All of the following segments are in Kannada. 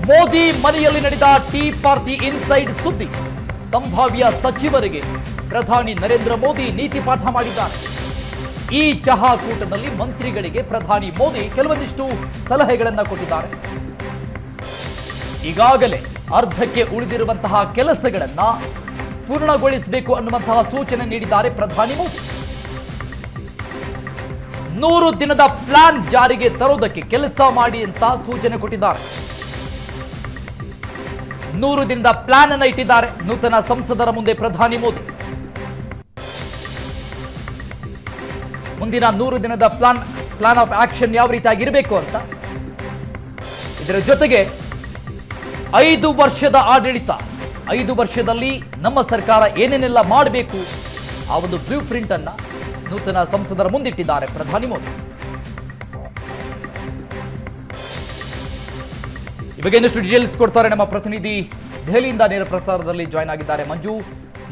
ಮೋದಿ ಮನೆಯಲ್ಲಿ ನಡೆದ ಟೀ ಪಾರ್ಟಿ ಇನ್ಸೈಡ್ ಸುದ್ದಿ. ಸಂಭಾವ್ಯ ಸಚಿವರಿಗೆ ಪ್ರಧಾನಿ ನರೇಂದ್ರ ಮೋದಿ ನೀತಿ ಪಾಠ ಮಾಡಿದ್ದಾರೆ. ಈ ಚಹಾ ಕೂಟದಲ್ಲಿ ಮಂತ್ರಿಗಳಿಗೆ ಪ್ರಧಾನಿ ಮೋದಿ ಕೆಲವೊಂದಿಷ್ಟು ಸಲಹೆಗಳನ್ನು ಕೊಟ್ಟಿದ್ದಾರೆ. ಈಗಾಗಲೇ ಅರ್ಧಕ್ಕೆ ಉಳಿದಿರುವಂತಹ ಕೆಲಸಗಳನ್ನ ಪೂರ್ಣಗೊಳಿಸಬೇಕು ಅನ್ನುವಂತಹ ಸೂಚನೆ ನೀಡಿದ್ದಾರೆ ಪ್ರಧಾನಿ ಮೋದಿ. 100 ದಿನದ ಪ್ಲಾನ್ ಜಾರಿಗೆ ತರುವುದಕ್ಕೆ ಕೆಲಸ ಮಾಡಿ ಅಂತ ಸೂಚನೆ ಕೊಟ್ಟಿದ್ದಾರೆ. 100 ದಿನದ ಪ್ಲಾನ್ ಅನ್ನು ಇಟ್ಟಿದ್ದಾರೆ ನೂತನ ಸಂಸದರ ಮುಂದೆ ಪ್ರಧಾನಿ ಮೋದಿ. ಮುಂದಿನ 100 ದಿನದ ಪ್ಲಾನ್ ಆಫ್ ಆಕ್ಷನ್ ಯಾವ ರೀತಿಯಾಗಿರಬೇಕು ಅಂತ, ಇದರ ಜೊತೆಗೆ 5 ವರ್ಷದ ಆಡಳಿತ, 5 ವರ್ಷದಲ್ಲಿ ನಮ್ಮ ಸರ್ಕಾರ ಏನೇನೆಲ್ಲ ಮಾಡಬೇಕು ಆ ಒಂದು ಬ್ಲೂ ಪ್ರಿಂಟ್ ಅನ್ನ ನೂತನ ಸಂಸದರ ಮುಂದಿಟ್ಟಿದ್ದಾರೆ ಪ್ರಧಾನಿ ಮೋದಿ. ಈ ಬಗ್ಗೆ ಇನ್ನಷ್ಟು ಡೀಟೇಲ್ಸ್ ಕೊಡ್ತಾರೆ ನಮ್ಮ ಪ್ರತಿನಿಧಿ ದೆಹಲಿಯಿಂದ ನೇರ ಪ್ರಸಾರದಲ್ಲಿ ಜಾಯ್ನ್ ಆಗಿದ್ದಾರೆ ಮಂಜು.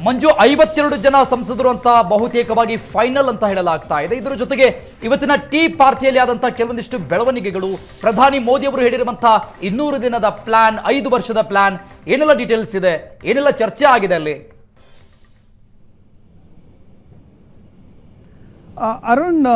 52 ಜನ ಸಂಸದರು ಅಂತ ಬಹುತೇಕವಾಗಿ ಫೈನಲ್ ಅಂತ ಹೇಳಲಾಗ್ತಾ ಇದೆ. ಇದರ ಜೊತೆಗೆ ಇವತ್ತಿನ ಟೀ ಪಾರ್ಟಿಯಲ್ಲಿ ಆದಂತಹ ಕೆಲವೊಂದಿಷ್ಟು ಬೆಳವಣಿಗೆಗಳು, ಪ್ರಧಾನಿ ಮೋದಿ ಅವರು ಹೇಳಿರುವಂತಹ 200 ದಿನದ ಪ್ಲಾನ್, 5 ವರ್ಷದ ಪ್ಲಾನ್, ಏನೆಲ್ಲ ಡೀಟೇಲ್ಸ್ ಇದೆ, ಏನೆಲ್ಲ ಚರ್ಚೆ ಆಗಿದೆ ಅಲ್ಲಿ? ಅರುಣ್,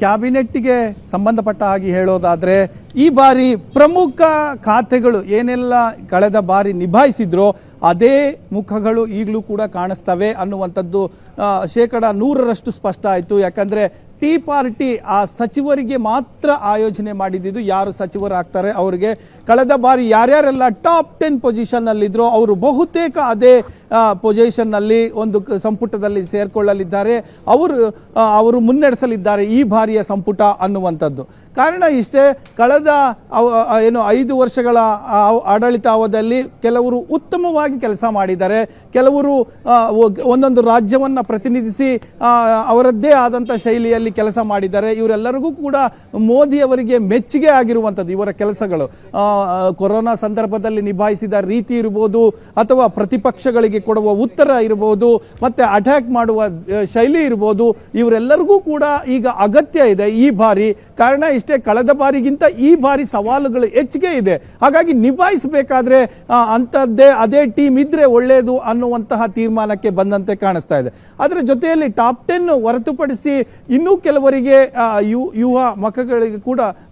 ಕ್ಯಾಬಿನೆಟ್ಗೆ ಸಂಬಂಧಪಟ್ಟ ಹಾಗೆ ಹೇಳೋದಾದರೆ ಈ ಬಾರಿ ಪ್ರಮುಖ ಖಾತೆಗಳು ಏನೆಲ್ಲ ಕಳೆದ ಬಾರಿ ನಿಭಾಯಿಸಿದ್ರೋ ಅದೇ ಮುಖಗಳು ಈಗಲೂ ಕೂಡ ಕಾಣಿಸ್ತವೆ ಅನ್ನುವಂಥದ್ದು 100% ಸ್ಪಷ್ಟ ಆಯಿತು. ಯಾಕಂದರೆ ಟೀ ಪಾರ್ಟಿ ಆ ಸಚಿವರಿಗೆ ಮಾತ್ರ ಆಯೋಜನೆ ಮಾಡಿದ್ದು. ಯಾರು ಸಚಿವರಾಗ್ತಾರೆ ಅವರಿಗೆ ಕಳೆದ ಬಾರಿ ಯಾರ್ಯಾರೆಲ್ಲ ಟಾಪ್ 10 ಪೊಸಿಷನ್ನಲ್ಲಿದ್ದರೋ ಅವರು ಬಹುತೇಕ ಅದೇ ಪೊಸಿಷನ್ನಲ್ಲಿ ಒಂದು ಸಂಪುಟದಲ್ಲಿ ಸೇರಿಕೊಳ್ಳಲಿದ್ದಾರೆ. ಅವರು ಮುನ್ನಡೆಸಲಿದ್ದಾರೆ ಈ ಬಾರಿಯ ಸಂಪುಟ ಅನ್ನುವಂಥದ್ದು. ಕಾರಣ ಇಷ್ಟೇ, ಕಳೆದ 5 ವರ್ಷಗಳ ಆಡಳಿತಾವಧಿಯಲ್ಲಿ ಕೆಲವರು ಉತ್ತಮವಾಗಿ ಕೆಲಸ ಮಾಡಿದ್ದಾರೆ, ಕೆಲವರು ಒಂದೊಂದು ರಾಜ್ಯವನ್ನು ಪ್ರತಿನಿಧಿಸಿ ಅವರದ್ದೇ ಆದಂಥ ಶೈಲಿಯಲ್ಲಿ ಕೆಲಸ ಮಾಡಿದ್ದಾರೆ. ಇವರೆಲ್ಲರಿಗೂ ಕೂಡ ಮೋದಿಯವರಿಗೆ ಮೆಚ್ಚುಗೆ ಆಗಿರುವಂಥದ್ದು ಇವರ ಕೆಲಸಗಳು. ಕೊರೋನಾ ಸಂದರ್ಭದಲ್ಲಿ ನಿಭಾಯಿಸಿದ ರೀತಿ ಇರ್ಬೋದು, ಅಥವಾ ಪ್ರತಿಪಕ್ಷಗಳಿಗೆ ಕೊಡುವ ಉತ್ತರ ಇರ್ಬೋದು, ಮತ್ತು ಅಟ್ಯಾಕ್ ಮಾಡುವ ಶೈಲಿ ಇರ್ಬೋದು, ಇವರೆಲ್ಲರಿಗೂ ಕೂಡ ಈಗ ಅಗತ್ಯ ಇದೆ ಈ ಬಾರಿ. ಕಾರಣ ಇಷ್ಟೇ, ಕಳೆದ ಬಾರಿಗಿಂತ ಈ ಬಾರಿ ಸವಾಲುಗಳು ಹೆಚ್ಚಿಗೆ ಇದೆ. ಹಾಗಾಗಿ ನಿಭಾಯಿಸಬೇಕಾದ್ರೆ ಅದೇ ಟೀಮ್ ಇದ್ರೆ ಒಳ್ಳೆಯದು ಅನ್ನುವಂತಹ ತೀರ್ಮಾನಕ್ಕೆ ಬಂದಂತೆ ಕಾಣಿಸ್ತಾ ಇದೆ. ಅದರ ಜೊತೆಯಲ್ಲಿ ಟಾಪ್ 10 ಹೊರತುಪಡಿಸಿ ಇನ್ನೂ ಕೆಲವರಿಗೆ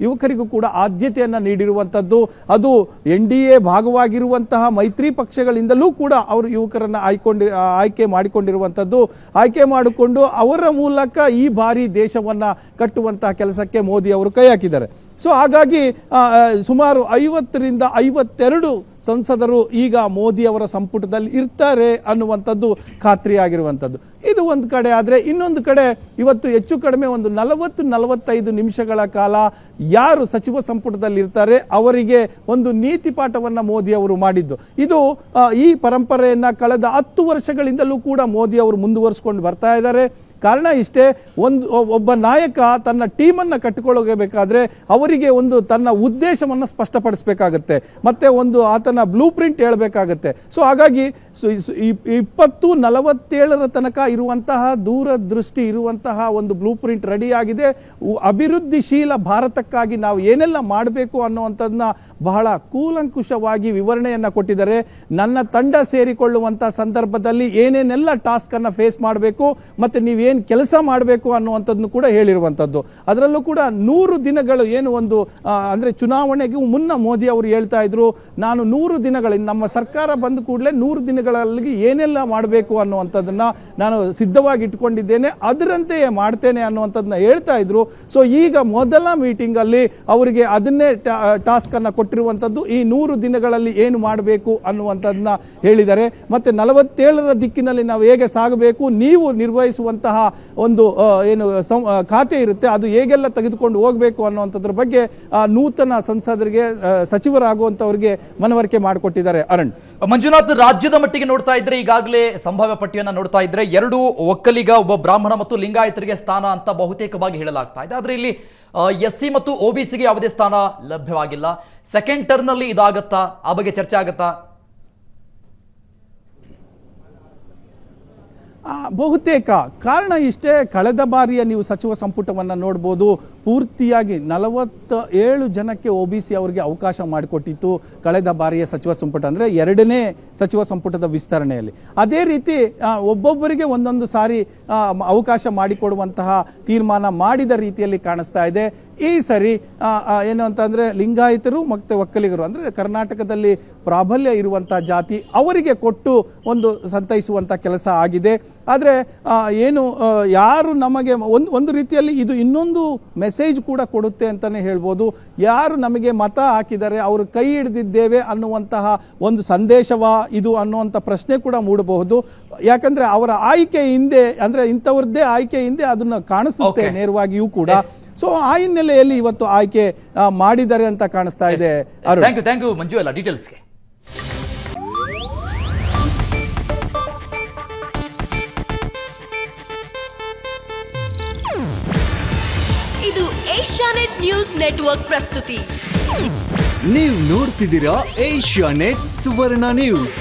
ಯುವಕರಿಗೂ ಕೂಡ ಆದ್ಯತೆಯನ್ನು ನೀಡಿರುವಂಥದ್ದು. ಅದು NDA ಭಾಗವಾಗಿರುವಂತಹ ಮೈತ್ರಿ ಪಕ್ಷಗಳಿಂದಲೂ ಕೂಡ ಅವರು ಯುವಕರನ್ನು ಆಯ್ಕೆ ಮಾಡಿಕೊಂಡು ಅವರ ಮೂಲಕ ಈ ಬಾರಿ ದೇಶವನ್ನು ಕಟ್ಟುವಂತಹ ಕೆಲಸಕ್ಕೆ ಮೋದಿ ಅವರು ಕೈ ಹಾಕಿದ್ದಾರೆ. ಸೊ ಹಾಗಾಗಿ ಸುಮಾರು 50ರಿಂದ 52 ಸಂಸದರು ಈಗ ಮೋದಿ ಅವರ ಸಂಪುಟದಲ್ಲಿ ಇರ್ತಾರೆ ಅನ್ನುವಂಥದ್ದು ಖಾತ್ರಿಯಾಗಿರುವಂಥದ್ದು. ಇದು ಒಂದು ಕಡೆ. ಆದರೆ ಇನ್ನೊಂದು ಕಡೆ ಇವತ್ತು ಹೆಚ್ಚು ಕಡಿಮೆ ಒಂದು 40-45 ನಿಮಿಷಗಳ ಕಾಲ ಯಾರು ಸಚಿವ ಸಂಪುಟದಲ್ಲಿ ಇರ್ತಾರೆ ಅವರಿಗೆ ಒಂದು ನೀತಿ ಪಾಠವನ್ನು ಮೋದಿ ಅವರು ಮಾಡಿದ್ದು. ಇದು ಈ ಪರಂಪರೆಯನ್ನು ಕಳೆದ 10 ವರ್ಷಗಳಿಂದಲೂ ಕೂಡ ಮೋದಿ ಅವರು ಮುಂದುವರಿಸಿಕೊಂಡು ಬರ್ತಾ ಇದ್ದಾರೆ. ಕಾರಣ ಇಷ್ಟೇ, ಒಬ್ಬ ನಾಯಕ ತನ್ನ ಟೀಮನ್ನು ಕಟ್ಟಿಕೊಳ್ಳಬೇಕಾದ್ರೆ ಅವರಿಗೆ ಒಂದು ತನ್ನ ಉದ್ದೇಶವನ್ನು ಸ್ಪಷ್ಟಪಡಿಸಬೇಕಾಗತ್ತೆ, ಮತ್ತು ಆತನ ಬ್ಲೂ ಪ್ರಿಂಟ್ ಹೇಳಬೇಕಾಗತ್ತೆ. ಸೊ ಹಾಗಾಗಿ 2047 ತನಕ ಇರುವಂತಹ ದೂರದೃಷ್ಟಿ ಇರುವಂತಹ ಒಂದು ಬ್ಲೂ ಪ್ರಿಂಟ್ ರೆಡಿಯಾಗಿದೆ. ಅಭಿವೃದ್ಧಿಶೀಲ ಭಾರತಕ್ಕಾಗಿ ನಾವು ಏನೆಲ್ಲ ಮಾಡಬೇಕು ಅನ್ನುವಂಥದ್ದನ್ನ ಬಹಳ ಕೂಲಂಕುಷವಾಗಿ ವಿವರಣೆಯನ್ನು ಕೊಟ್ಟಿದ್ದಾರೆ. ನನ್ನ ತಂಡ ಸೇರಿಕೊಳ್ಳುವಂಥ ಸಂದರ್ಭದಲ್ಲಿ ಏನೇನೆಲ್ಲ ಟಾಸ್ಕನ್ನು ಫೇಸ್ ಮಾಡಬೇಕು ಮತ್ತು ನೀವೇನು ಕೆಲಸ ಮಾಡಬೇಕು ಅನ್ನುವಂಥದ್ದನ್ನು ಕೂಡ ಹೇಳಿರುವಂಥದ್ದು. ಅದರಲ್ಲೂ ಕೂಡ 100 ದಿನಗಳು ಅಂದರೆ ಚುನಾವಣೆಗೂ ಮುನ್ನ ಮೋದಿ ಅವರು ಹೇಳ್ತಾ ಇದ್ರು, ನಾನು 100 ದಿನಗಳಲ್ಲಿ ನಮ್ಮ ಸರ್ಕಾರ ಬಂದ ಕೂಡಲೇ 100 ದಿನಗಳಲ್ಲಿ ಏನೆಲ್ಲ ಮಾಡಬೇಕು ಅನ್ನುವಂಥದ್ದನ್ನು ನಾನು ಸಿದ್ಧವಾಗಿ ಇಟ್ಕೊಂಡಿದ್ದೇನೆ, ಅದರಂತೆಯೇ ಮಾಡ್ತೇನೆ ಅನ್ನುವಂಥದ್ದನ್ನ ಹೇಳ್ತಾ ಇದ್ರು. ಸೊ ಈಗ ಮೊದಲ ಮೀಟಿಂಗಲ್ಲಿ ಅವರಿಗೆ ಅದನ್ನೇ ಟಾಸ್ಕನ್ನು ಕೊಟ್ಟಿರುವಂಥದ್ದು. ಈ 100 ದಿನಗಳಲ್ಲಿ ಏನು ಮಾಡಬೇಕು ಅನ್ನುವಂಥದ್ದನ್ನ ಹೇಳಿದ್ದಾರೆ. ಮತ್ತು 47ರ ದಿಕ್ಕಿನಲ್ಲಿ ನಾವು ಹೇಗೆ ಸಾಗಬೇಕು, ನೀವು ನಿರ್ವಹಿಸುವಂತಹ ಒಂದು ಖಾತೆ ಇರುತ್ತೆ ಅದು ಹೇಗೆಲ್ಲ ತೆಗೆದುಕೊಂಡು ಹೋಗಬೇಕು ಅನ್ನುವಂಥದ್ರ ಬಗ್ಗೆ ನೂತನ ಸಂಸದರಿಗೆ, ಸಚಿವರಾಗುವಂಥವ್ರಿಗೆ ಮನವರಿಕೆ ಮಾಡಿಕೊಟ್ಟಿದ್ದಾರೆ. ಅರುಣ್, ಮಂಜುನಾಥ್, ರಾಜ್ಯದ ಮಟ್ಟಿಗೆ ನೋಡ್ತಾ ಇದ್ರೆ ಈಗಾಗಲೇ ಸಂಭಾವ್ಯ ಪಟ್ಟಿಯನ್ನು ನೋಡ್ತಾ ಇದ್ರೆ 2 ಒಕ್ಕಲಿಗ, ಒಬ್ಬ ಬ್ರಾಹ್ಮಣ ಮತ್ತು ಲಿಂಗಾಯತರಿಗೆ ಸ್ಥಾನ ಅಂತ ಬಹುತೇಕವಾಗಿ ಹೇಳಲಾಗ್ತಾ ಇದೆ. ಆದ್ರೆ ಇಲ್ಲಿ SC ಮತ್ತು OBCಗೆ ಯಾವುದೇ ಸ್ಥಾನ ಲಭ್ಯವಾಗಿಲ್ಲ. ಸೆಕೆಂಡ್ ಟರ್ಮ್ನಲ್ಲಿ ಇದಾಗತ್ತಾ? ಆ ಬಗ್ಗೆ ಚರ್ಚೆ ಆಗತ್ತಾ? ಬಹುತೇಕ ಕಾರಣ ಇಷ್ಟೇ. ಕಳೆದ ಬಾರಿಯ ನೀವು ಸಚಿವ ಸಂಪುಟವನ್ನು ನೋಡ್ಬೋದು, ಪೂರ್ತಿಯಾಗಿ 47 ಜನಕ್ಕೆ OBC ಅವರಿಗೆ ಅವಕಾಶ ಮಾಡಿಕೊಟ್ಟಿತ್ತು ಕಳೆದ ಬಾರಿಯ ಸಚಿವ ಸಂಪುಟ, ಅಂದರೆ 2ನೇ ಸಚಿವ ಸಂಪುಟದ ವಿಸ್ತರಣೆಯಲ್ಲಿ. ಅದೇ ರೀತಿ ಒಬ್ಬೊಬ್ಬರಿಗೆ ಒಂದೊಂದು ಸಾರಿ ಅವಕಾಶ ಮಾಡಿಕೊಡುವಂತಹ ತೀರ್ಮಾನ ಮಾಡಿದ ರೀತಿಯಲ್ಲಿ ಕಾಣಿಸ್ತಾ ಇದೆ. ಈ ಸರಿ ಏನು ಅಂತಂದರೆ ಲಿಂಗಾಯತರು ಮತ್ತು ಒಕ್ಕಲಿಗರು, ಅಂದರೆ ಕರ್ನಾಟಕದಲ್ಲಿ ಪ್ರಾಬಲ್ಯ ಇರುವಂಥ ಜಾತಿ, ಅವರಿಗೆ ಕೊಟ್ಟು ಒಂದು ಸಂತೈಸುವಂಥ ಕೆಲಸ ಆಗಿದೆ. ಆದರೆ ಏನು ಯಾರು ನಮಗೆ ಒಂದು ರೀತಿಯಲ್ಲಿ ಇದು ಇನ್ನೊಂದು ಮೆಸೇಜ್ ಕೂಡ ಕೊಡುತ್ತೆ ಅಂತಲೇ ಹೇಳ್ಬೋದು. ಯಾರು ನಮಗೆ ಮತ ಹಾಕಿದ್ದಾರೆ ಅವರು ಕೈ ಹಿಡಿದಿದ್ದೇವೆ ಅನ್ನುವಂತಹ ಒಂದು ಸಂದೇಶವಾ ಇದು ಅನ್ನುವಂಥ ಪ್ರಶ್ನೆ ಕೂಡ ಮೂಡಬಹುದು. ಯಾಕಂದರೆ ಅವರ ಆಯ್ಕೆ ಹಿಂದೆ, ಅಂದರೆ ಇಂಥವ್ರದ್ದೇ ಆಯ್ಕೆ ಹಿಂದೆ ಅದನ್ನು ಕಾಣಿಸುತ್ತೆ ನೇರವಾಗಿಯೂ ಕೂಡ. ಸೊ ಆ ಹಿನ್ನೆಲೆಯಲ್ಲಿ ಇವತ್ತು ಆಯ್ಕೆ ಮಾಡಿದ್ದಾರೆ ಅಂತ ಕಾಣಿಸ್ತಾ ಇದೆ. ಥ್ಯಾಂಕ್ ಯು ಮಂಜು ಎಲ್ಲ ಡೀಟೇಲ್ಸ್ಗೆ. ಇದು ಏಷ್ಯಾನೆಟ್ ನ್ಯೂಸ್ ನೆಟ್ವರ್ಕ್ ಪ್ರಸ್ತುತಿ. ನೀವು ನೋಡ್ತಿದ್ದೀರಾ ಏಷ್ಯಾನೆಟ್ ಸುವರ್ಣ ನ್ಯೂಸ್.